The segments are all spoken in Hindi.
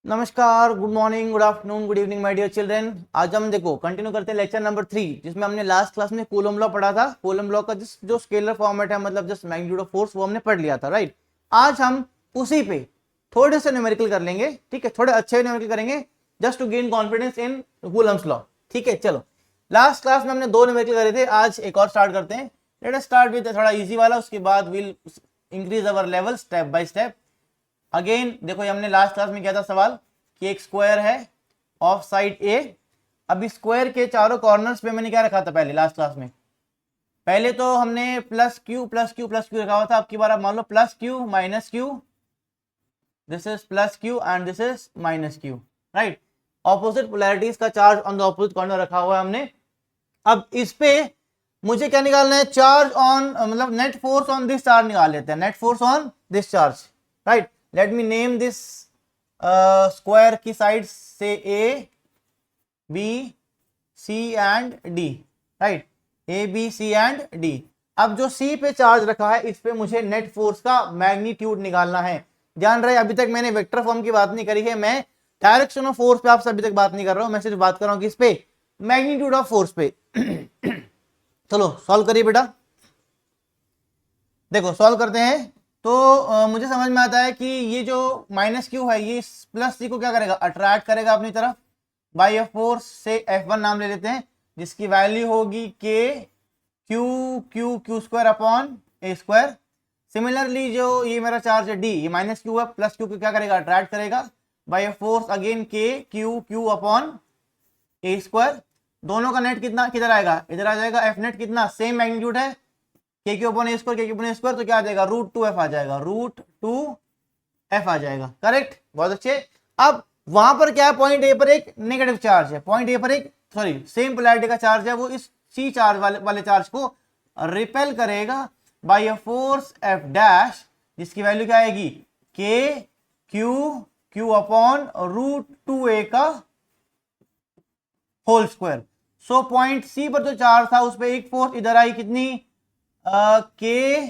नमस्कार, good morning, good afternoon, good evening my dear children. आज हम देखो कंटिन्यू करते हैं लेक्चर नंबर 3, जिसमें हमने लास्ट क्लास में कूलम लॉ पढ़ा था। कूलम लॉ का जो स्केलर फॉर्मेट है, मतलब जस्ट मैग्नीट्यूड ऑफ फोर्स, वो हमने पढ़ लिया था, राइट। आज हम उसी पे थोड़े से न्यूमेरिकल कर लेंगे, ठीक है, थोड़े अच्छे न्यूमेरिकल करेंगे just to gain confidence in Coulomb's law, ठीक है। चलो, लास्ट क्लास में हमने 2 न्यूमेरिकल करे थे, आज एक और स्टार्ट करते हैं। लेट अस स्टार्ट विद थोड़ा इजी वाला, उसके बाद will increase our level step by step. Again देखो, हमने लास्ट क्लास में किया था सवाल कि एक स्क्वायर है ऑफ साइड ए। अब स्क्वायर के चारों कॉर्नर्स पे मैंने क्या रखा था पहले लास्ट क्लास में? पहले तो हमने plus q plus q plus q रखा हुआ था। अब की बार आप मान लो plus q minus q, this is plus q and this is minus q, right. Opposite polarities का charge on the opposite corner रखा हुआ है हमने। अब इस पे मुझे क्या निकालना है? चार्ज ऑन, मतलब net force on this charge निकाल लेते हैं। Net force on this charge, right. Let me name this square की साइड से A B C and D, right, A B C and D. अब जो सी पे चार्ज रखा है, इस पे मुझे नेट फोर्स का मैग्नीट्यूड निकालना है। ध्यान रहे, अभी तक मैंने वेक्टर फॉर्म की बात नहीं करी है, मैं डायरेक्शन ऑफ फोर्स पे आपसे अभी तक बात नहीं कर रहा हूं, मैं सिर्फ बात कर रहा हूं किस पे? मैग्नीट्यूड ऑफ फोर्स पे। चलो सॉल्व करिए बेटा। देखो सॉल्व करते हैं तो मुझे समझ में आता है कि ये जो माइनस क्यू है, ये प्लस सी को क्या करेगा? अट्रैक्ट करेगा अपनी तरफ बाई ए फोर्स से F1 नाम ले लेते हैं, जिसकी वैल्यू होगी k q q q square upon ए स्क्वायर। सिमिलरली जो ये मेरा चार्ज है डी, ये माइनस क्यू है, प्लस क्यू को क्या करेगा? अट्रैक्ट करेगा by a force again k q q upon A square. दोनों का नेट कितना किधर आएगा? इधर आ जाएगा। एफ नेट कितना? सेम मैग्नीट्यूड है, के क्यू अपॉन ए स्क्वायर, के क्यू अपॉन ए स्क्वायर, तो क्या आ जाएगा? रूट टू एफ आ जाएगा, रूट टू एफ आ जाएगा, करेक्ट, बहुत अच्छे। अब वहां पर क्या है? पॉइंट ए पर एक नेगेटिव चार्ज है, पॉइंट ए पर एक सेम पोलैरिटी का चार्ज है, वो इस सी चार्ज वाले चार्ज को रिपेल करेगा by a force F dash, जिसकी वैल्यू क्या आएगी? K q q upon root two a का whole square. So point C पर जो चार्ज था, उस पर एक फोर्स इधर आई, कितनी? के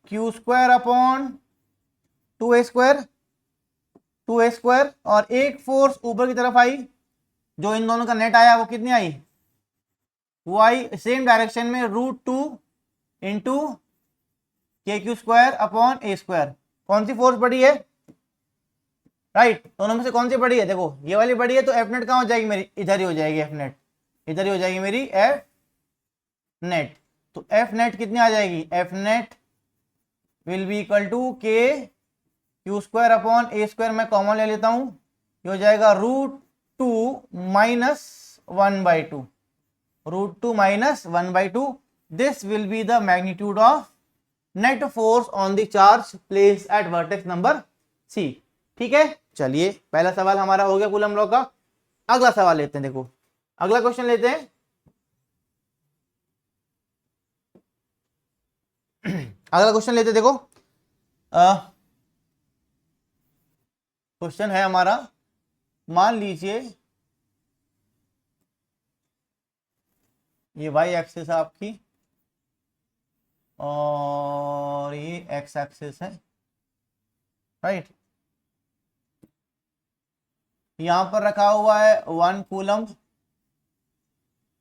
क्यू स्क्वायर अपॉन टू ए स्क्वायर, और एक फोर्स ऊपर की तरफ आई, जो इन दोनों का नेट आया वो कितनी आई? वो आई सेम डायरेक्शन में, रूट टू इंटू के क्यू स्क्वायर अपॉन ए स्क्वायर। कौन सी फोर्स बड़ी है? राइट, दोनों में से कौन सी बड़ी है? देखो ये वाली बड़ी है, तो एफ नेट कहां हो जाएगी मेरी? इधर ही हो जाएगी एफ नेट, इधर ही हो जाएगी मेरी एफ नेट। तो एफ नेट कितनी आ जाएगी? F net will be equal to के क्यू स्क्वायर अपॉन ए स्क्वायर, मैं कॉमन ले लेता हूं, ये हो जाएगा root two minus one by two, root two minus one by two. This will be the magnitude of net force on the charge place at vertex number C, ठीक है। चलिए, पहला सवाल हमारा हो गया कूलम लॉ का। अगला सवाल लेते हैं, देखो अगला क्वेश्चन लेते हैं। अगला क्वेश्चन लेते, देखो क्वेश्चन है हमारा, मान लीजिए ये वाई एक्सिस है आपकी और ये एक्स एक्सिस है, राइट। यहां पर रखा हुआ है 1 कूलम,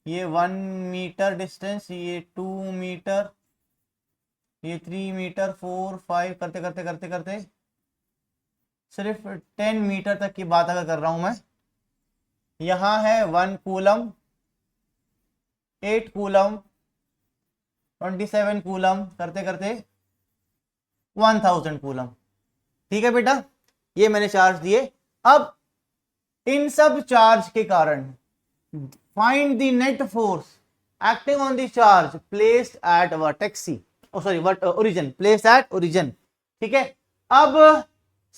ये 1 मीटर डिस्टेंस, ये 2 मीटर, ये 3 मीटर, 4 5 करते करते करते करते सिर्फ 10 मीटर तक की बात अगर कर रहा हूं मैं। यहां है 1 कूलम, 8 कूलम, 27 कूलम, करते करते 1000 कूलम, ठीक है बेटा। ये मैंने चार्ज दिए। अब इन सब चार्ज के कारण find the net force acting on the charge placed at vertex C, origin, placed at origin, ठीक है। अब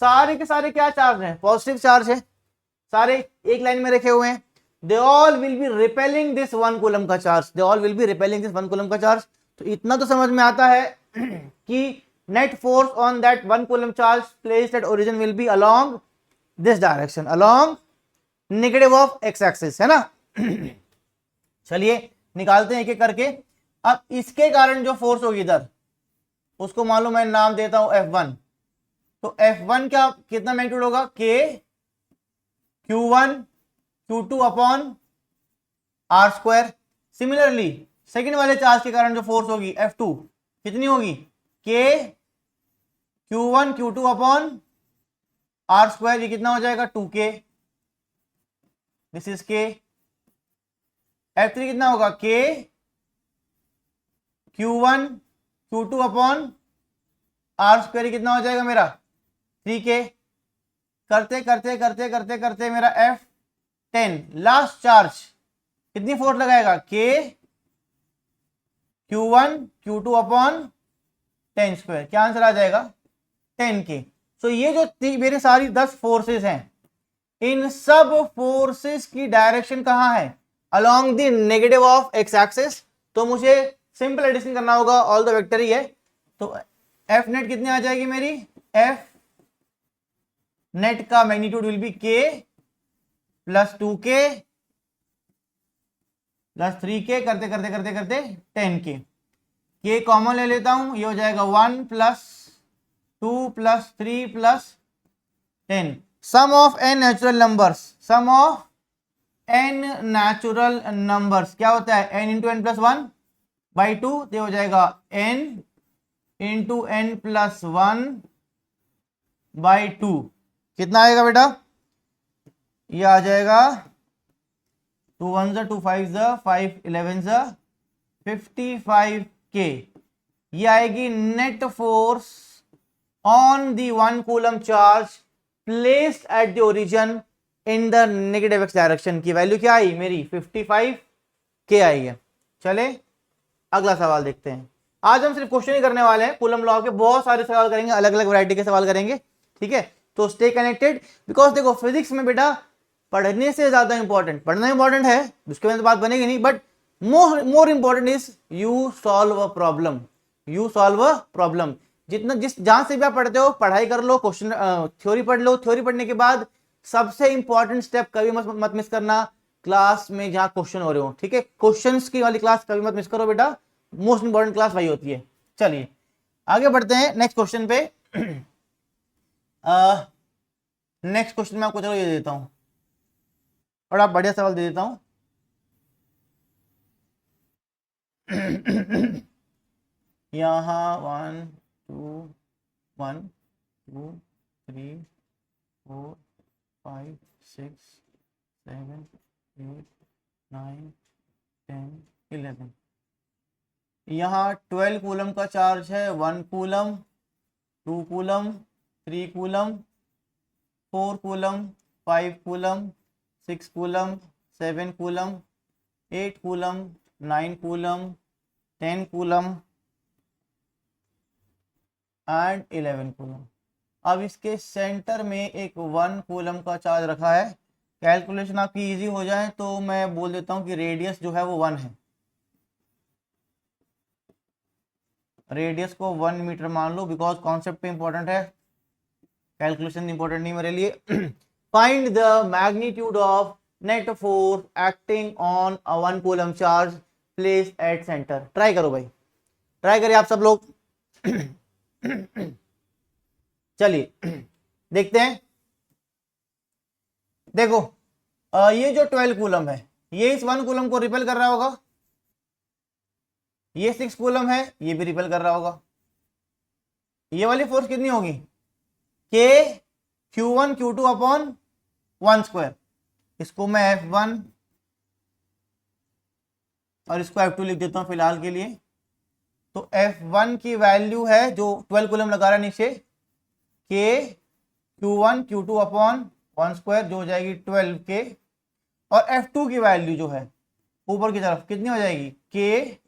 सारे के सारे क्या चार्ज हैं? पॉजिटिव चार्ज है, सारे एक लाइन में रखे हुए हैं। They all will be repelling this 1 coulomb का charge, they all will be repelling this 1 coulomb का चार्ज। तो इतना तो समझ में आता है कि net force on that 1 coulomb charge placed at origin will be along this direction, along negative of x axis, है ना। चलिए निकालते हैं एक एक करके। अब इसके कारण जो फोर्स होगी इधर, उसको मालूम है, नाम देता हूं F1, तो F1 क्या कितना मैग्नीट्यूड होगा, K Q1 Q2 upon R square. Similarly second वाले चार्ज के कारण जो फोर्स होगी F2 कितनी होगी, K Q1 Q2 upon R square, ये कितना हो जाएगा 2K, this is K। F3 कितना होगा, K Q1 Q2 upon R square, कितना हो जाएगा मेरा 3K। करते करते करते करते करते मेरा F10 लास्ट चार्ज कितनी फोर्स लगाएगा, K Q1 Q2 upon 10 square, क्या आंसर आ जाएगा 10K। सो ये जो मेरे सारी 10 फोर्सेस हैं, इन सब फोर्सेस की डायरेक्शन कहां है, along the negative of x axis. तो मुझे सिंपल एडिशन करना होगा, ऑल द वेक्टर ही है। तो एफ नेट कितनी आ जाएगी मेरी, एफ नेट का magnitude will be K plus 2K plus 3K, करते करते करते करते 10K। K कॉमन ले लेता हूं, ये हो जाएगा 1 plus 2 plus 3 plus 10। Sum of n natural numbers, sum of n natural numbers क्या होता है, n into N plus 1 by 2, ये हो जाएगा n into N plus 1 by 2। कितना आएगा बेटा, ये आ जाएगा 2 1 2 5 5 11 55K। ये आएगी net force on the 1 coulomb charge placed at the origin in the negative x direction. की वैल्यू क्या आई मेरी 55K आई है। चले अगला सवाल देखते हैं। आज हम सिर्फ क्वेश्चन ही करने वाले हैं, कूलम लॉ के बहुत सारे सवाल करेंगे, अलग अलग वैरायटी के सवाल करेंगे, ठीक है। तो स्टे कनेक्टेड, बिकॉज देखो फिजिक्स में बेटा पढ़ने से ज्यादा इंपॉर्टेंट, पढ़ना इंपॉर्टेंट है, उसके बाद बात बनेगी नहीं, but more important is you solve a problem, you solve a problem. जितना जिस जहां से भी आप पढ़ते हो पढ़ाई कर लो, क्वेश्चन थ्योरी पढ़ लो, थ्योरी पढ़ने के बाद सबसे इंपॉर्टेंट स्टेप कभी मत मिस करना, क्लास में जहां क्वेश्चन हो रहे हो, ठीक है। क्वेश्चंस की वाली क्लास कभी मत मिस करो बेटा, मोस्ट इंपॉर्टेंट क्लास वही होती है। चलिए आगे बढ़ते हैं नेक्स्ट क्वेश्चन पे। नेक्स्ट क्वेश्चन में आपको चलो ये देता हूं, और आप बढ़िया सवाल दे देता हूं। यहाँ 1 2 1 2 3 4 5 6 7 8 9 10 11, यहाँ 12 कूलम का चार्ज है, 1 coulomb 2 coulomb 3 coulomb 4 coulomb 5 coulomb 6 coulomb 7 coulomb 8 coulomb 9 coulomb 10 coulomb and 11 coulomb. अब इसके सेंटर में एक 1 कूलम का चार्ज रखा है। कैलकुलेशन आपकी इजी हो जाए तो मैं बोल देता हूं कि रेडियस जो है वो 1 है, रेडियस को 1 मीटर मान लो, बिकॉज कॉन्सेप्ट इंपॉर्टेंट है, कैलकुलेशन इंपॉर्टेंट नहीं मेरे लिए। Find the magnitude of net force acting on a 1 coulomb charge place at centre. Try करो भाई, ट्राई करिए आप सब लोग। चलिए देखते हैं। देखो ये जो 12 कूलम है ये इस 1 कूलम को रिपेल कर रहा होगा, ये 6 कूलम है ये भी रिपेल कर रहा होगा। ये वाली फोर्स कितनी होगी, K Q1 Q2 upon 1 square. इसको मैं F1 और इसको F2 लिख देता हूं फिलहाल के लिए। तो F1 की वैल्यू है जो 12 कूलम लगा रहा है नीचे, K Q1 Q2 upon 1 square जो हो जाएगी 12K, और F2 की वैल्यू जो है ऊपर की तरफ कितनी हो जाएगी, K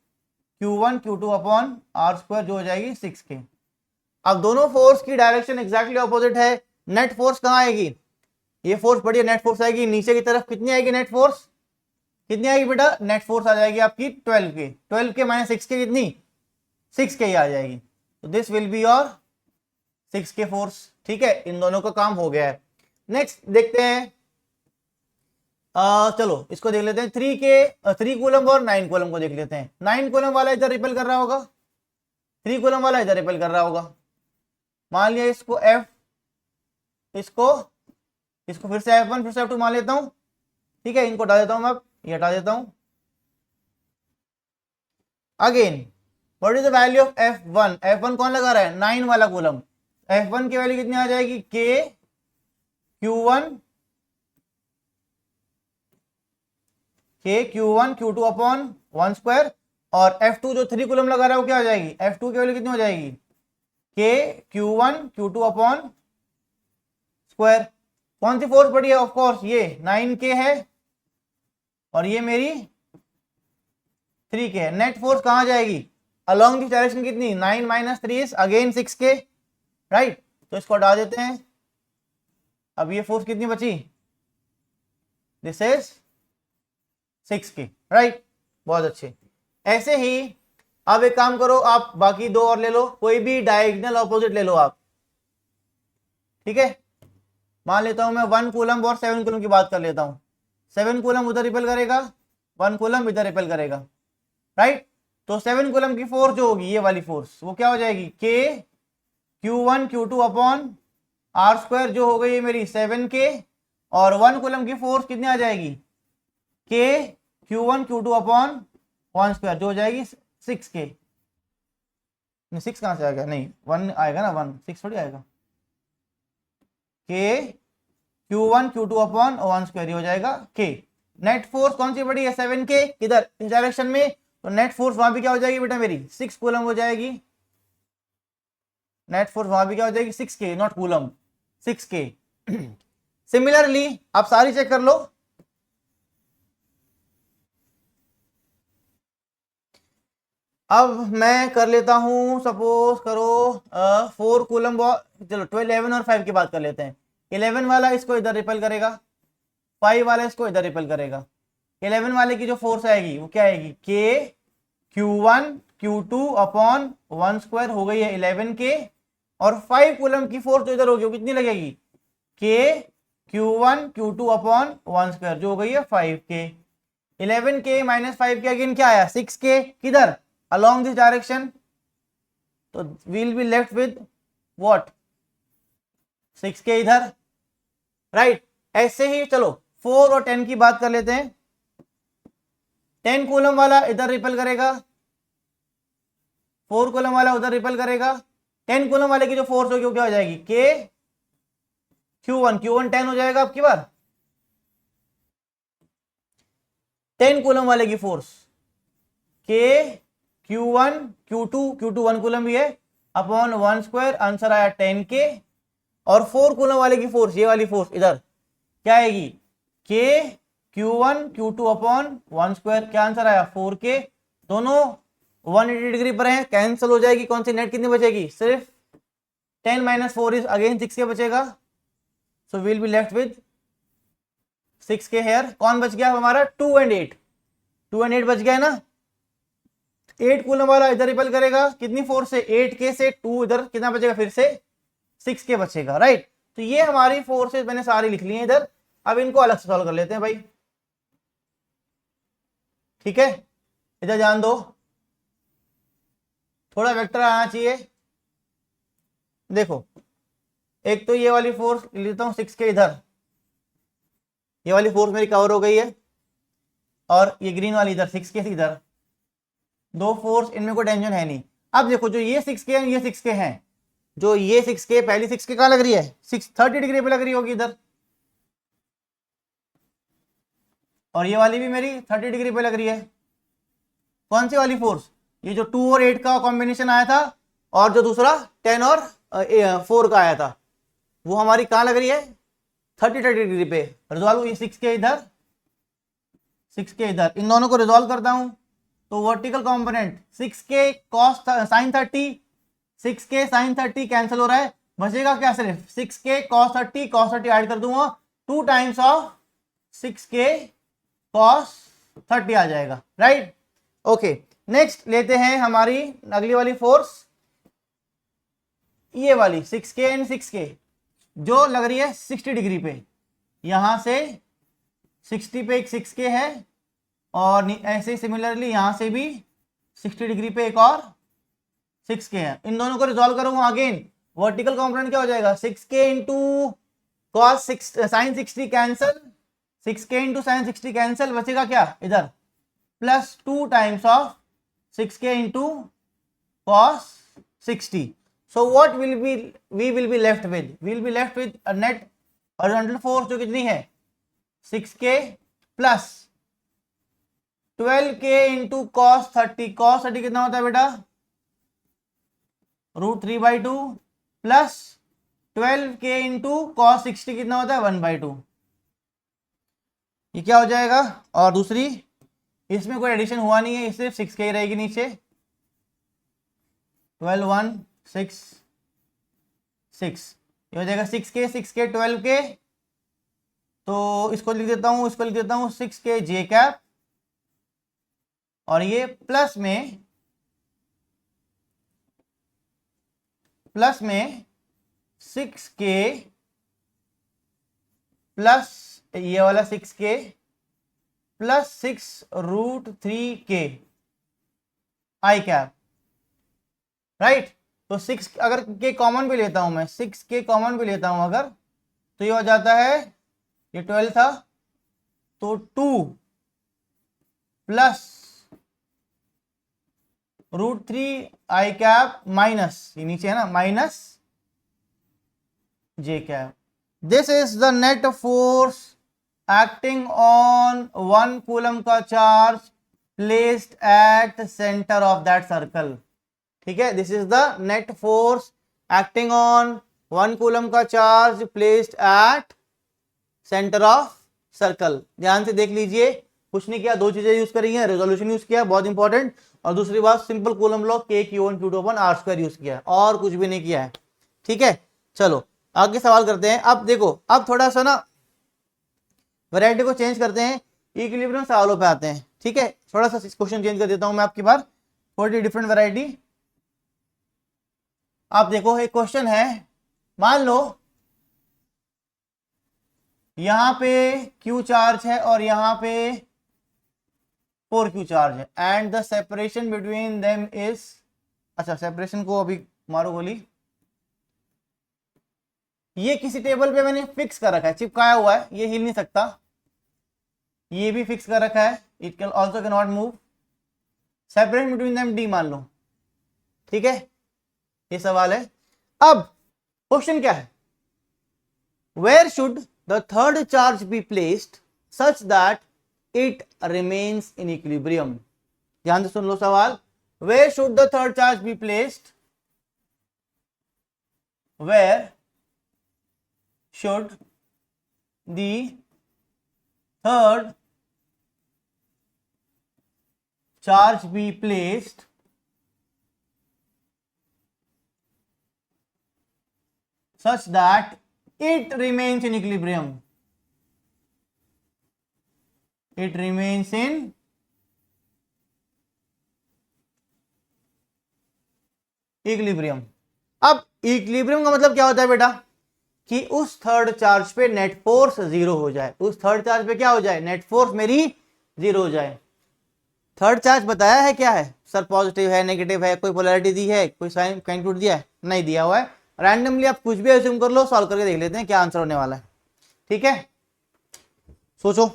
Q1 Q2 upon R square जो हो जाएगी 6K। अब दोनों फोर्स की डायरेक्शन एग्जैक्टली ऑपोजिट है, नेट फोर्स कहां आएगी, ये फोर्स बढ़िया नेट फोर्स आएगी नीचे की तरफ। कितनी आएगी नेट फोर्स, कितनी आएगी बेटा, नेट फोर्स आ जाएगी आपकी 12K, 12K माइनस 6K कितनी 6K ही आ जाएगी। तो this will be your 6K force, ठीक है। इन दोनों का काम हो गया है। नेक्स्ट देखते हैं, चलो इसको देख लेते हैं 3 कूलम और 9 कूलम को देख लेते हैं। 9 कूलम वाला इधर रिपेल कर रहा होगा, 3 कूलम वाला इधर रिपेल कर रहा होगा। मान लिया इसको इसको इसको फिर से F1 फिर से F2 मान लेता हूं, ठीक है, इनको हटा देता हूं मैं, अब ये हटा देता हूं। Again what is the value of F1? F1 कौन लगा रहा है? 9 वाला कूलम। F1 की वैल्यू कितनी आ जाएगी? K Q1 Q2 upon 1 square, और F2 जो 3 कूलम लगा रहा है वो क्या हो जाएगी? F2 की वैल्यू कितनी हो जाएगी? K Q1 Q2 upon square. कौन सी फोर्स पड़ी है? ऑफ कोर्स ये 9K है और ये मेरी 3K है। नेट फोर्स कहां जाएगी? अलोंग दिस डायरेक्शन कितनी? 9 minus 3 is again 6K, right. तो इसको हटा देते हैं। अब ये फोर्स कितनी बची? This is 6K, right. बहुत अच्छे। ऐसे ही अब एक काम करो, आप बाकी दो और ले लो, कोई भी डायगोनल ऑपोजिट ले लो आप, ठीक है। मान लेता हूं मैं 1 कूलम और 7 कूलम की बात कर लेता हूं। 7 कूलम उधर रिपेल करेगा, 1 कूलम इधर रिपेल करेगा, राइट। तो 7 कूलम की फोर्स जो होगी, ये वाली फोर्स, वो क्या हो जाएगी? K Q1 Q2 upon R square, जो हो गई है मेरी 7K, और 1 कूलम की फोर्स कितनी आ जाएगी? K Q1 Q2 upon 1 square, जो हो जाएगी 6K। 6 कहां से आ गया? नहीं 1 आएगा ना, 1 6 थोड़ी आएगा। K Q1 Q2 upon 1 square हो जाएगा K। नेट फोर्स कौन सी बड़ी है? 7K, किधर? इस डायरेक्शन में। तो नेट फोर्स वहां भी क्या हो जाएगी बेटा मेरी? 6 कूलम हो जाएगी। नेट फोर्स वहां भी क्या हो जाएगी? 6K, not coulomb, 6K। Similarly आप सारी चेक कर लो। अब मैं कर लेता हूं, सपोज करो 4 कूलम, चलो 12 11 और 5 की बात कर लेते हैं। 11 वाला इसको इधर रिपेल करेगा, 5 वाला इसको इधर रिपेल करेगा। 11 वाले की जो फोर्स आएगी वो क्या आएगी? K Q1 Q2 upon 1 square, हो गई है 11K, और 5 कूलम की फोर्स जो इधर होगी वो कितनी लगेगी? K Q1 Q2 upon 1 square, जो हो गई है 5K। 11K minus 5K again क्या आया? 6K, किधर? Along this direction. तो we'll be left with what? 6K इधर, राइट। ऐसे ही चलो 4 और 10 की बात कर लेते हैं। 10 कूलम वाला इधर रिपेल करेगा, 4 कूलम वाला उधर रिपेल करेगा। 10 कूलम वाले की जो फोर्स होगी वो क्या हो जाएगी? K Q1 10 हो जाएगा आपकी बार। 10 कूलम वाले की force K Q1 Q2 1 coulomb भी है अपॉन 1 स्क्वायर, आंसर आया 10K। और 4 कूलम वाले की फोर्स, ये वाली फोर्स इधर क्या आएगी? K Q1 Q2 upon 1 square, क्या आंसर आया? 4K। दोनों 180 डिग्री पर हैं, कैंसिल हो जाएगी। कौन सी नेट कितनी बचेगी? सिर्फ 10 माइनस 4 इज अगेन 6K बचेगा। So will be left with 6K here. कौन बच गया हमारा? 2 एंड 8, 2 एंड 8 बच गया ना। 8 कूलम वाला इधर रिपेल करेगा, कितनी फोर्स से? 8K से 2 इधर कितना बचेगा? फिर से 6K बचेगा, राइट। तो ये हमारी फोर्सेस मैंने सारी लिख ली हैं इधर। अब इनको अलग से सॉल्व कर लेते हैं भाई, ठीक है। इधर ध्यान दो, थोड़ा वेक्टर आना चाहिए। देखो, एक तो ये वाली फोर्स लेता हूं 6K इधर, ये वाली फोर्स मेरी कवर हो गई है, और ये ग्रीन वाली इधर 6K इधर, दो फोर्स, इनमें कोई टेंशन है नहीं। अब देखो जो ये 6K है, ये 6K है, जो ये 6K, पहली 6K कहां लग रही है? 30 डिग्री पे लग रही होगी इधर, और ये वाली भी मेरी 30 डिग्री पे लग रही है। कौन सी वाली फोर्स? ये जो 2 और 8 का कॉम्बिनेशन आया था, और जो दूसरा 10 और 4 का आया था, वो हमारी कहां लग रही है? 30 डिग्री पे। रिजॉल्व, ये 6K इधर, 6K इधर, इन दोनों को रिजॉल्व करता हूं तो vertical component 6K cos sin 30, 6K sin 30 cancel हो रहा है, बचेगा क्या? सिर्फ 6K cos 30 ऐड कर दूंगा, 2 टाइम्स ऑफ 6K cos 30 आ जाएगा, राइट। ओके, नेक्स्ट लेते हैं हमारी अगली वाली फोर्स, ये वाली 6K एंड 6K, जो लग रही है 60 डिग्री पे। यहां से 60 पे एक 6K है, और ऐसे सिमिलरली यहां से भी 60 डिग्री पे एक और 6K है। इन दोनों को रिजॉल्व करूंगा, अगेन वर्टिकल कंपोनेंट क्या हो जाएगा? 6K into cos 6 sin 60 cancel, 6k into sine 60 cancel, बचेगा क्या इधर plus 2 times of 6k into cos 60. So what will be we will be left with? We will be left with a net horizontal force जो कितनी है 6k plus 12k into cos 30. cos 30 कितना होता है बेटा √3/2 प्लस 12k इंटू cos 60 कितना होता है 1/2. ये क्या हो जाएगा, और दूसरी इसमें कोई एडिशन हुआ नहीं है, सिर्फ 6k ही रहेगी नीचे. 12 1 6 6 ये हो जाएगा 6k 12k. तो इसको लिख देता हूं, 6k j कैप, और ये प्लस में 6k प्लस ये वाला 6k प्लस 6√3k आई कैप, राइट. तो 6 अगर के कॉमन भी लेता हूं मैं, 6k कॉमन भी लेता हूं अगर, तो ये हो जाता है, ये 12 था तो 2 प्लस √3 आई कैप माइनस, ये नीचे है ना, minus j cap. This is the net force acting on 1 coulomb का charge placed at centre of that circle. ठीक है, this is the net force acting on 1 coulomb का charge placed at centre of circle. ध्यान से देख लीजिए, कुछ नहीं किया, दो चीजें यूज करी हैं, रेजोल्यूशन यूज किया बहुत इंपॉर्टेंट, और दूसरी बात simple coulomb law k q1 q2 अपन r² यूज किया है, और कुछ भी नहीं किया है. ठीक है, चलो आगे सवाल करते हैं. अब देखो, अब थोड़ा सा ना वैरायटी को चेंज करते हैं, इक्विलिब्रियम सवालों पे आते हैं. ठीक है, थोड़ा सा क्वेश्चन चेंज कर देता हूं मैं आपकी बार, थोड़ी डिफरेंट वैरायटी. आप देखो, एक क्वेश्चन है, मान लो यहां पे Q चार्ज है और यहां पे 4Q चार्ज है, and the separation between them is, अच्छा सेपरेशन को अभी मारो गोली, ये किसी टेबल पे मैंने फिक्स कर रखा है, चिपकाया हुआ है, ये हिल नहीं सकता, ये भी फिक्स कर रखा है, it can also can not move, separation between them D मान लो. ठीक है, ये सवाल है. अब क्वेश्चन क्या है, where should the third charge be placed such that it remains in equilibrium. ध्यान से सुन लो सवाल, where should the third charge be placed, where should the third charge be placed such that it remains in equilibrium. It remains in equilibrium. अब इक्विलिब्रियम का मतलब क्या होता है बेटा, कि उस थर्ड चार्ज पे नेट फोर्स 0 हो जाए, उस थर्ड चार्ज पे क्या हो जाए, नेट फोर्स मेरी 0 हो जाए. थर्ड चार्ज बताया है क्या है सर, पॉजिटिव है, नेगेटिव है, कोई पोलैरिटी दी है, कोई साइन मैग्नीट्यूड दिया है, नहीं दिया हुआ है. रैंडमली आप कुछ भी अज्यूम कर लो, सॉल्व करके देख लेते हैं क्या आंसर होने वाला है. ठीक है, सोचो.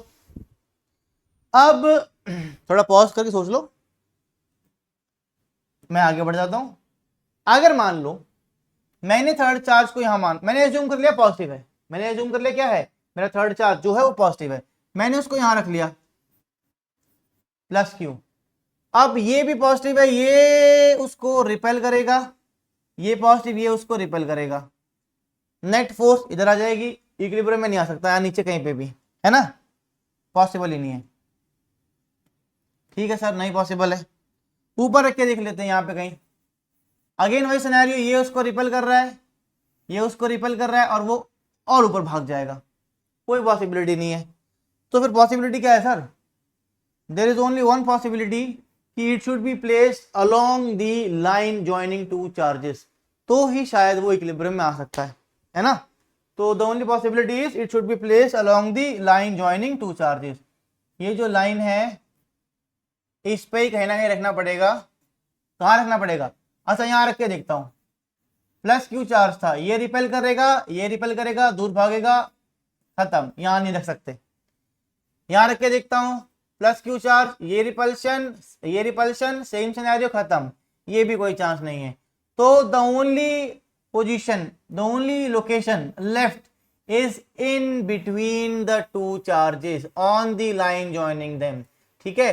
अब थोड़ा पॉज करके सोच लो, मैं आगे बढ़ जाता हूं. अगर मान लो मैंने थर्ड चार्ज को यहां मैंने एज्यूम कर लिया पॉजिटिव है, मैंने एज्यूम कर लिया क्या है, मेरा थर्ड चार्ज जो है वो पॉजिटिव है, मैंने उसको यहां रख लिया प्लस Q. अब ये भी पॉजिटिव है, ये उसको रिपेल करेगा, ये पॉजिटिव, ये उसको रिपेल करेगा, नेट फोर्स इधर आ जाएगी, इक्विलिब्रियम में नहीं आ सकता, यहाँ नीचे कहीं पे भी, है ना, पॉसिबल ही नहीं है. ठीक है सर, नहीं पॉसिबल है. ऊपर रख के देख लेते हैं यहाँ पे कहीं, अगेन वही सिनेरियो, ये उसको रिपेल कर रहा है, ये उसको रिपेल कर रहा है, और वो और ऊपर भाग जाएगा, कोई पॉसिबिलिटी नहीं है. तो फिर पॉसिबिलिटी क्या है sir, there is only one possibility कि it should be placed along the line joining two charges, तो ही शायद वो इक्विलिब्रियम में आ सकता है ना. तो the only possibility is it should be placed along the line joining two charges. ये जो लाइन है इस पे ही कहीं ना कहीं रखना पड़ेगा. कहाँ रखना पड़ेगा, अच्छा यहाँ रख के देखता हूं, प्लस क्यू चार्ज था, ये रिपेल करेगा, ये रिपेल करेगा, दूर भागेगा, खत्म। यहां नहीं रख सकते, यहां रख के देखता हूं, प्लस क्यू चार्ज, ये रिपल्शन, ये रिपल्शन, सेम सिनेरियो, खत्म, ये भी कोई चांस नहीं है। तो the only position, the only location left is in between the two charges on the line joining them. ठीक है,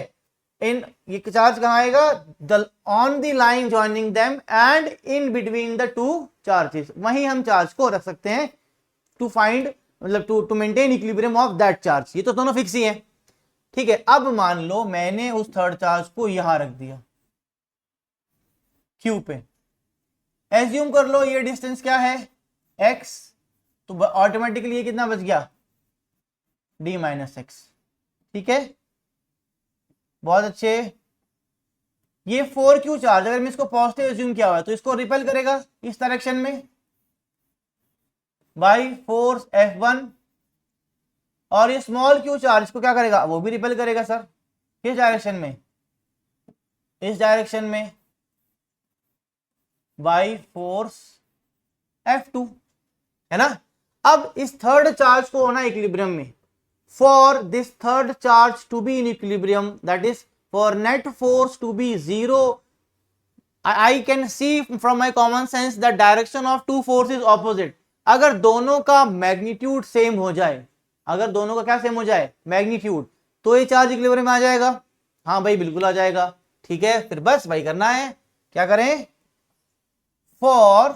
इन ये चार्ज कहां आएगा, on the line joining them and in between the two charges, वहीं हम चार्ज को रख सकते हैं टू फाइंड, मतलब to maintain equilibrium of that charge. ये तो दोनों फिक्स ही है। ठीक है, अब मान लो मैंने उस थर्ड चार्ज को यहां रख दिया क्यू पे, एज्यूम कर लो ये डिस्टेंस क्या है, x, तो ऑटोमेटिकली ये कितना बच गया, d माइनस एक्स। ठीक है, बहुत अच्छे। ये 4q चार्ज अगर मैं इसको पॉजिटिव एज्यूम किया हुआ है तो इसको रिपेल करेगा इस डायरेक्शन में बाई फोर्स F1, और ये स्मॉल q चार्ज को क्या करेगा, वो भी रिपेल करेगा सर, किस डायरेक्शन में, इस डायरेक्शन में, बाई फोर्स F2, है ना। अब इस थर्ड चार्ज को होना इक्विलिब्रियम में, for this third charge to be in equilibrium, that is for net force to be zero, I can see from my common sense that direction of two forces opposite। अगर दोनों का मैग्नीट्यूड सेम हो जाए, अगर दोनों का क्या सेम हो जाए, मैग्नीट्यूड, तो ये चार्ज इक्विलिब्रियम में आ जाएगा। हाँ भाई बिल्कुल आ जाएगा। ठीक है, फिर बस भाई करना है, क्या करें, for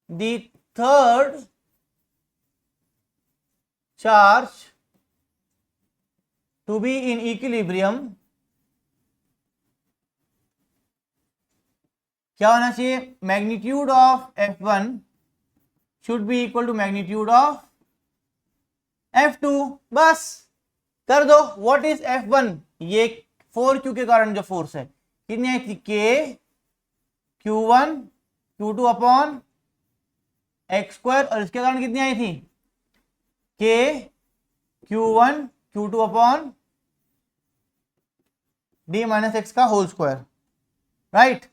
the third charge to be in equilibrium, क्या होना चाहिए, magnitude of F1 should be equal to magnitude of F2। बस कर दो। व्हाट इज F1, ये 4q के कारण जो फोर्स है, कितनी आई थी, k q1 q2 upon x square, और इसके कारण कितनी आई थी, k q1 q2 upon d minus x का होल स्क्वायर, राइट।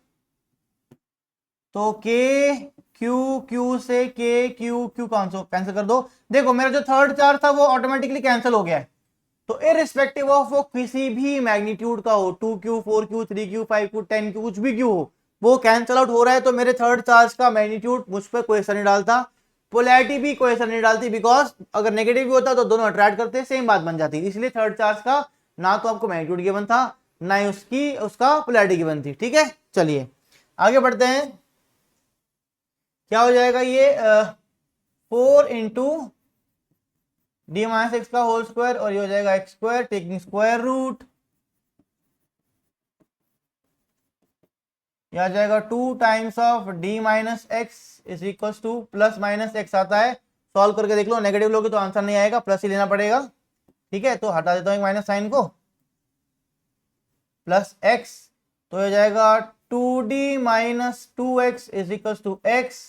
तो के क्यू से के क्यू कैंसिल कर दो। देखो मेरा जो थर्ड चार्ज था वो ऑटोमेटिकली कैंसिल हो गया है। तो इररिस्पेक्टिव ऑफ वो किसी भी मैग्नीट्यूड का हो, 2q 4q 3q 5q 10q कुछ भी क्यू हो, वो कैंसिल आउट हो रहा है। तो मेरे थर्ड चार्ज का मैग्नीट्यूड मुझ पर कोई असर नहीं डालता, पोलैरिटी भी कोई असर नहीं डालती, बिकॉज अगर नेगेटिव भी होता तो दोनों अट्रैक्ट करते, सेम बात बन जाती। इसलिए थर्ड चार्ज का ना तो आपको मैग्नीट्यूड गिवन था, ना ही उसका पोलैरिटी गिवन थी। ठीक है, चलिए आगे बढ़ते हैं। क्या हो जाएगा ये 4 इंटू डी माइनस एक्स का होल स्क्वायर, और ये हो जाएगा X square taking square root, यह आ जाएगा 2 times of D minus X is equal to plus minus X आता है। सॉल्व करके देख लो, नेगेटिव लोगे तो आंसर नहीं आएगा, प्लस ही लेना पड़ेगा। ठीक है, तो हटा देता हूं माइनस साइन को, प्लस एक्स, तो हो जाएगा 2d minus 2x is equal to X,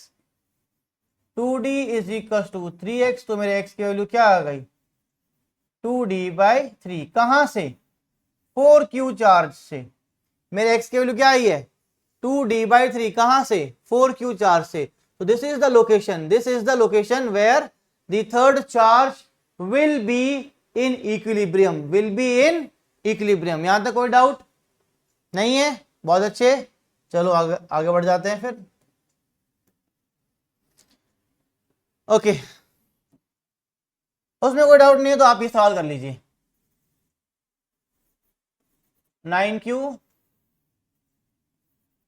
2d is equal to 3x। तो मेरे x की वैल्यू क्या आ गई, 2d/3। कहां से, 4q चार्ज से। मेरे x की वैल्यू क्या आई है, 2d/3। कहां से, 4q चार्ज से। तो this is the location, this is the location where the third charge will be in equilibrium, will be in equilibrium. यहां तक कोई डाउट नहीं है, बहुत अच्छे। चलो आगे बढ़ जाते हैं फिर। ओके, उसमें कोई डाउट नहीं है तो आप ये सवाल कर लीजिए। 9q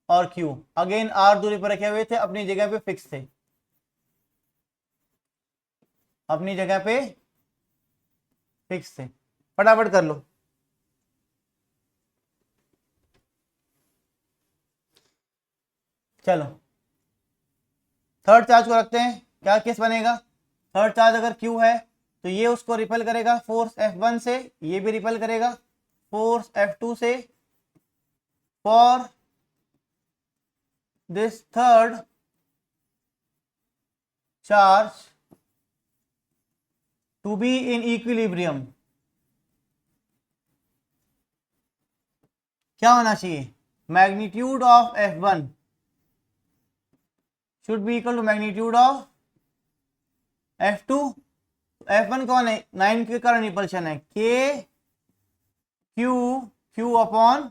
और q अगेन r दूरी पर रखे हुए थे, अपनी जगह पे फिक्स थे, अपनी जगह पे फिक्स थे। फटाफट कर लो। चलो थर्ड चार्ज को रखते हैं, क्या केस बनेगा, थर्ड चार्ज अगर Q है तो ये उसको रिपेल करेगा फोर्स F1 से, ये भी रिपेल करेगा फोर्स F2 से। For this third charge to be in equilibrium, क्या होना चाहिए, magnitude of F1 should be equal to magnitude of F2। F1 कौन है, 9 के कारण रिपल्शन है, K Q अपॉन,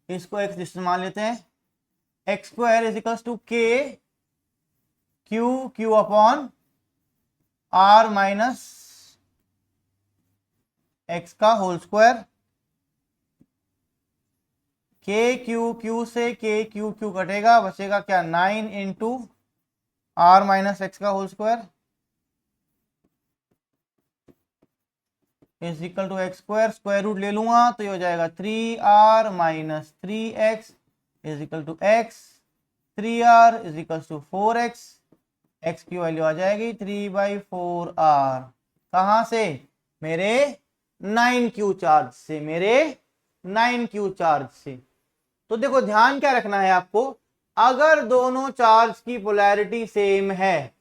इसको x डिस्टेंस मान लेते हैं, X square is equal to K Q upon R minus x का होल स्क्वायर। Q से Q कटेगा, बचेगा क्या, 9 इंटू R माइनस एक्स का whole square is equal to X square, square root ले लूंगा तो ये हो जाएगा 3R minus 3x is equal to x, 3R is equal to 4x, x की वैल्यू आ जाएगी 3/4R। कहाँ से, मेरे 9Q चार्ज से, मेरे 9Q चार्ज से। तो देखो ध्यान क्या रखना है आपको, अगर दोनों चार्ज की पोलैरिटी सेम है,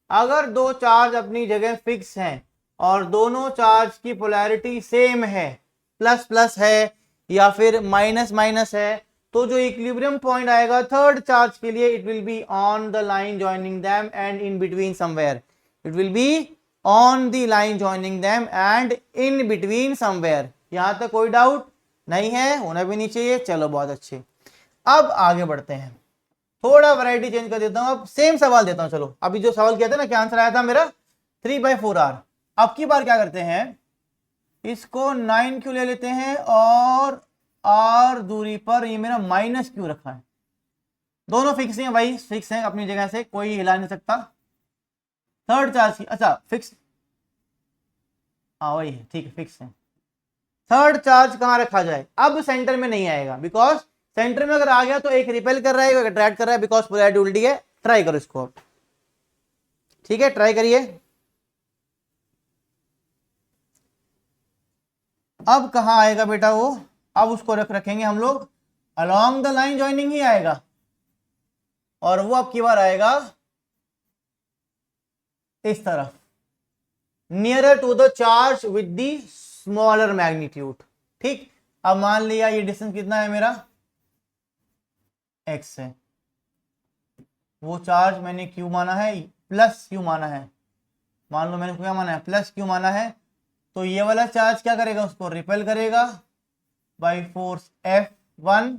अगर दो चार्ज अपनी जगह फिक्स हैं और दोनों चार्ज की पोलैरिटी सेम है, प्लस प्लस है या फिर माइनस माइनस है, तो जो इक्विलिब्रियम पॉइंट आएगा थर्ड चार्ज के लिए, it will be on the line joining them and in between somewhere, it will be on the line joining them and in between somewhere. यहां तक कोई डाउट नहीं है, होना भी नहीं चाहिए। चलो बहुत अच्छे, अब आगे बढ़ते हैं, थोड़ा वैरायटी चेंज कर देता हूं, अब सेम सवाल देता हूं। चलो अभी जो सवाल किया था ना, क्या आंसर आया था मेरा 3/4R। अब की बार क्या करते हैं, इसको 9Q ले लेते हैं और R दूरी पर ये मेरा माइनस Q रखा है, दोनों फिक्स हैं भाई, फिक्स हैं अपनी जगह से, कोई हिला नहीं सकता। थर्ड चार्ज की, अच्छा फिक्स, हाँ वही है, ठीक है फिक्स है। थर्ड चार्ज कहां रखा जाए, अब सेंटर में नहीं आएगा, बिकॉज सेंटर में अगर आ गया तो एक रिपेल कर रहा है, एक अट्रैक्ट कर रहा है, बिकॉज पोलैरिटी उल्टी है। ट्राई करो इसको, ठीक है ट्राई करिए। अब कहां आएगा बेटा वो, अब उसको रखेंगे हम लोग अलोंग द लाइन जॉइनिंग ही आएगा, और वो अब की बार आएगा इस तरफ, nearer to the charge with the smaller magnitude. ठीक, अब मान लिया ये डिस्टेंस कितना है मेरा, x है, वो चार्ज मैंने q माना है, प्लस q माना है, मान लो मैंने क्या माना है, प्लस q माना है, तो ये वाला चार्ज क्या करेगा, उसको रिपेल करेगा बाय फोर्स F1,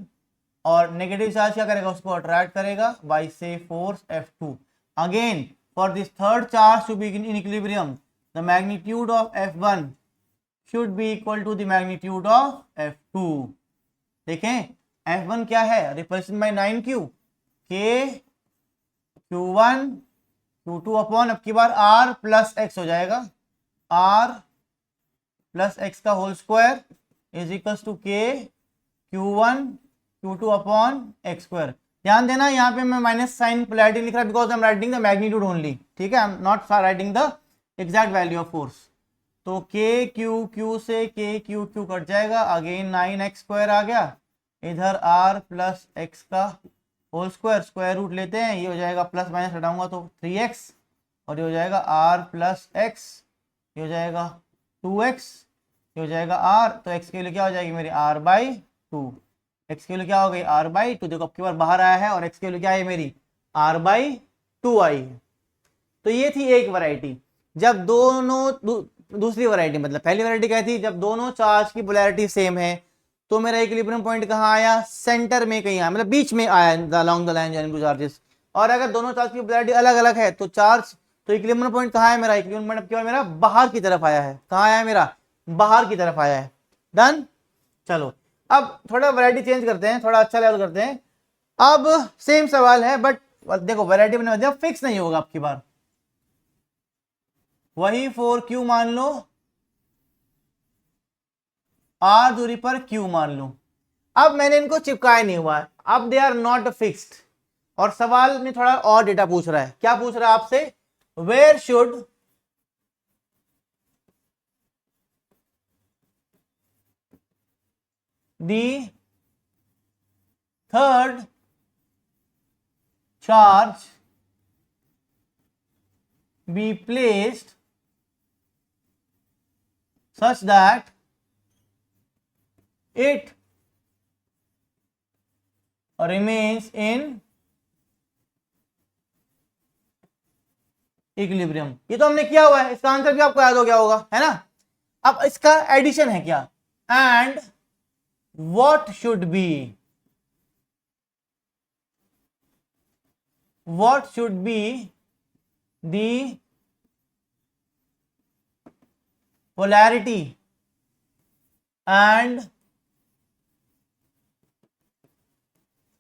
और नेगेटिव चार्ज क्या करेगा, उसको अट्रैक्ट करेगा बाय से force F2। Again for this third charge to be in equilibrium, the magnitude of F1 should be equal to the magnitude of F2। देखें F1 क्या है, repulsion bye 9Q, K Q1 Q2 upon, अब की बार R प्लस एक्स हो जाएगा, R प्लस एक्स का whole square is equal to K Q1 Q2 upon x square. ध्यान देना यहाँ पे मैं माइनस साइन पोलैरिटी लिख रहा है, because I am writing the magnitude only, ठीक है, I am not writing the exact value of force. तो Q से Q कट जाएगा, अगेन 9x स्क्वायर आ गया, इधर R प्लस एक्स का होल स्क्वायर, स्क्वायर रूट लेते हैं, ये हो जाएगा प्लस माइनस हटाऊंगा तो 3x, और ये हो जाएगा R प्लस एक्स, ये हो जाएगा 2x, ये हो जाएगा R, तो x के लिए क्या हो जाएगी मेरी R/2, x के लिए क्या हो गई R/2, देखो अब की बार बाहर आया है, और x के लिए क्या है मेरी R/2 आई है। तो ये थी एक वैरायटी, जब दोनों दूसरी वैरायटी, मतलब पहली वैरायटी क्या थी, जब दोनों चार्ज की पोलैरिटी सेम है, तो मेरा इक्विलिब्रियम पॉइंट कहाँ आया, सेंटर में कहीं आया, मतलब बीच में आया, along the line joining two charges. और अगर दोनों चार्ज की पोलैरिटी अलग अलग है, तो चार्ज, तो इक्विलिब्रियम पॉइंट कहाँ है मेरा, इक्विलिब्रियम पॉइंट अब क्या मेरा बाहर की तरफ आया है, कहाँ आया है मेरा, बाहर की तरफ आया है। डन। चलो अब थोड़ा वैरायटी चेंज करते हैं, थोड़ा अच्छा लेवल करते हैं। अब सेम सवाल है, बट देखो वैरायटी मैंने बताया फिक्स नहीं होगा आपकी बार, वही 4Q मान लो, R दूरी पर Q मान लो। अब मैंने इनको चिपकाया नहीं हुआ है, अब दे आर नॉट फिक्स्ड, और सवाल में थोड़ा और डेटा पूछ रहा है। क्या पूछ रहा है आपसे, where should the third charge be placed such that it remains in equilibrium. ये तो हमने किया हुआ है, इसका आंसर भी आपको याद हो गया होगा, है ना। अब इसका एडिशन है क्या, and what should be the polarity and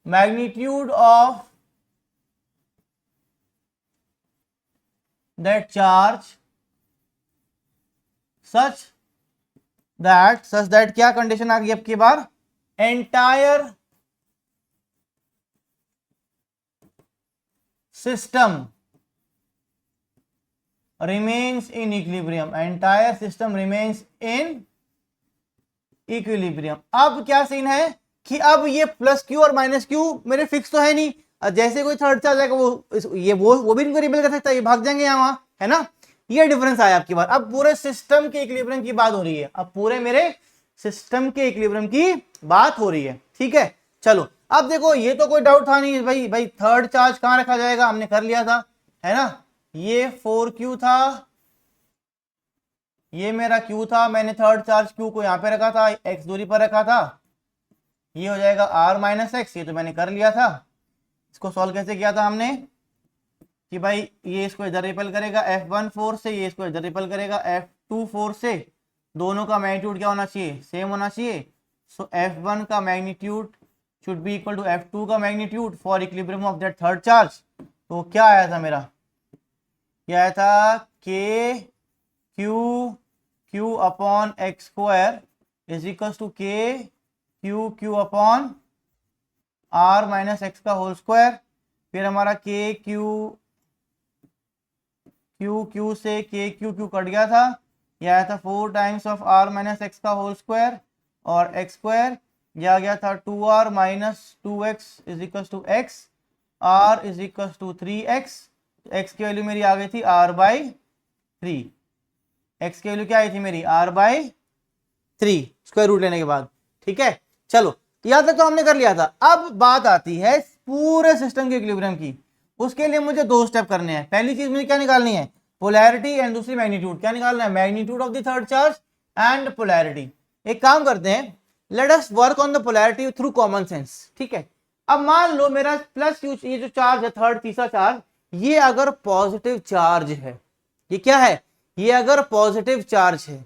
magnitude of that charge such that क्या कंडीशन आ गई अब की बार, entire system remains in equilibrium, entire system remains in equilibrium। अब क्या सीन है कि अब ये प्लस क्यू और माइनस क्यू मेरे फिक्स तो है नहीं, जैसे कोई थर्ड चार्ज आएगा वो भी इनको रिपेल कर सकता है, ये भाग जाएंगे यहाँ, है ना। ये डिफरेंस आया आपकी बार। अब पूरे सिस्टम के इक्विलिब्रियम की बात हो रही है, अब पूरे मेरे सिस्टम के इक्विलिब्रियम की बात हो रही है, ठीक है। चलो अब देखो, ये तो कोई डाउट था नहीं भाई थर्ड चार्ज कहाँ रखा जाएगा, हमने कर लिया था, है ना। ये 4Q था, ये मेरा Q था, मैंने थर्ड चार्ज Q को यहाँ पे रखा था, x दूरी पर रखा था, ये हो जाएगा r माइनस एक्स, ये तो मैंने कर लिया था। इसको सॉल्व कैसे किया था हमने कि भाई ये इसको इधर रिपेल करेगा F1 फोर्स से, ये इसको इधर रिपेल करेगा F2 फोर्स से, दोनों का मैग्नीट्यूड क्या होना चाहिए, सेम होना चाहिए। सो F1 का magnitude should be equal to F2 का magnitude for equilibrium of that third charge. तो क्या आया था मेरा, क्या आया था, k Q upon x square is equal to के Q upon r minus x का होल स्क्वायर। फिर हमारा के क्यू से के क्यू कट गया था, यह आया था 4 times of R minus x का होल स्क्वायर, और एक्स स्क्वायर यह आ गया था 2r minus 2x is equal to X, R is equal to 3x। x की वैल्यू मेरी आ गई थी r/3, x की वैल्यू क्या आई थी मेरी r/3 स्क्वायर रूट लेने के बाद, ठीक है। चलो यहां तक तो हमने कर लिया था। अब बात आती है पूरे सिस्टम के इक्विलिब्रियम की, उसके लिए मुझे 2 स्टेप करने हैं। पहली चीज मुझे क्या निकालनी है, पोलैरिटी, एंड दूसरी मैग्नीट्यूड। क्या निकालना है, magnitude of the third charge and polarity. एक काम करते हैं, let us work on the polarity through common sense, ठीक है। अब मान लो मेरा प्लस क्यू, ये जो चार्ज है थर्ड तीसरा चार्ज, ये अगर पॉजिटिव चार्ज है, ये क्या है, ये अगर पॉजिटिव चार्ज है,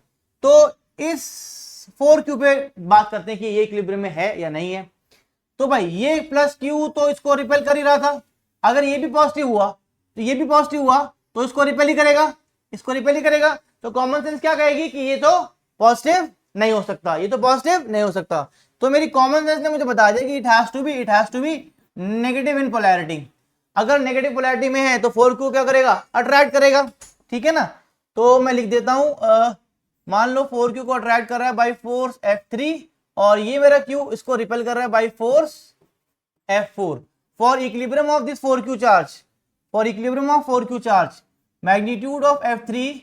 तो इस 4Q पे बात करते हैं कि ये इक्विलिब्रियम में है या नहीं है। तो भाई ये प्लस Q तो इसको रिपेल कर ही रहा था, अगर ये भी पॉजिटिव हुआ तो ये भी पॉजिटिव हुआ, तो इसको रिपेल ही करेगा, इसको रिपेल ही करेगा। तो कॉमन सेंस क्या कहेगी कि ये तो पॉजिटिव नहीं हो सकता, ये तो पॉजिटिव नहीं हो सकता। तो मेरी कॉमन सेंस ने मुझे बता दिया कि it has to be negative in polarity. अगर नेगेटिव पोलैरिटी में है तो 4Q क्या करेगा, अट्रैक्ट करेगा, ठीक है ना। तो मैं लिख देता हूं, मान लो 4Q को अट्रैक्ट कर रहा है बाई फोर्स F3, और ये मेरा Q इसको रिपेल कर रहा है by force F4। For equilibrium of this 4Q charge, magnitude of F3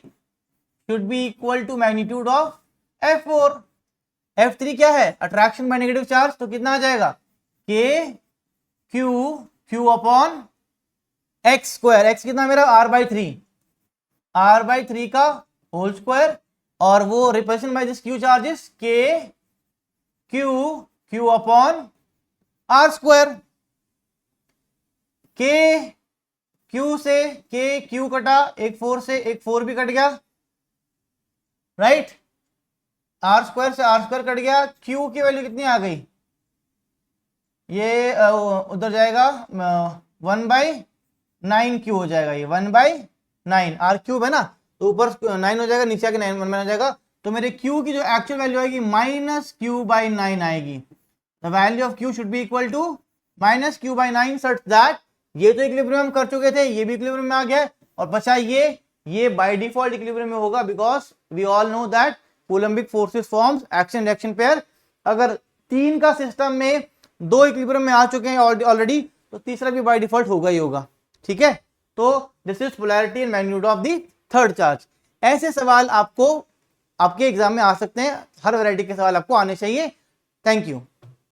should be equal to magnitude of F4। F3 क्या है, अट्रैक्शन बाय नेगेटिव चार्ज, तो कितना आ जाएगा, K Q upon x square, X कितना मेरा r/3 का होल स्क्वायर, और वो repulsion by this Q charges K Q upon R square. के क्यू से के क्यू कटा, एक 4 से एक 4 भी कट गया, राइट। आर स्क्वायर से आर स्क्वायर कट गया, क्यू की वैल्यू कितनी आ गई, ये उधर जाएगा 1/9 क्यू हो जाएगा, ये 1/9 आर क्यूब है ना, तो ऊपर 9 हो जाएगा, नीचे आके 9 1 हो जाएगा। तो मेरे क्यू की जो एक्चुअल वैल्यू आएगी -q/9 आएगी। The value of Q should be equal to -q/9 such that, ये तो इक्विलिब्रियम कर चुके थे, ये भी इक्विलिब्रियम में आ गया, और बचा ये बाय डिफॉल्ट इक्विलिब्रियम में होगा, because we all know that coulombic forces forms action reaction pair. अगर 3 का सिस्टम में 2 इक्विलिब्रियम में आ चुके हैं ऑलरेडी, तो तीसरा भी बाय डिफॉल्ट होगा ही होगा, ठीक है। तो this is polarity and magnitude of the third charge. ऐसे सवाल आपको आपके एग्जाम में आ सकते हैं, हर वैरायटी के सवाल आपको आने चाहिए। Thank you.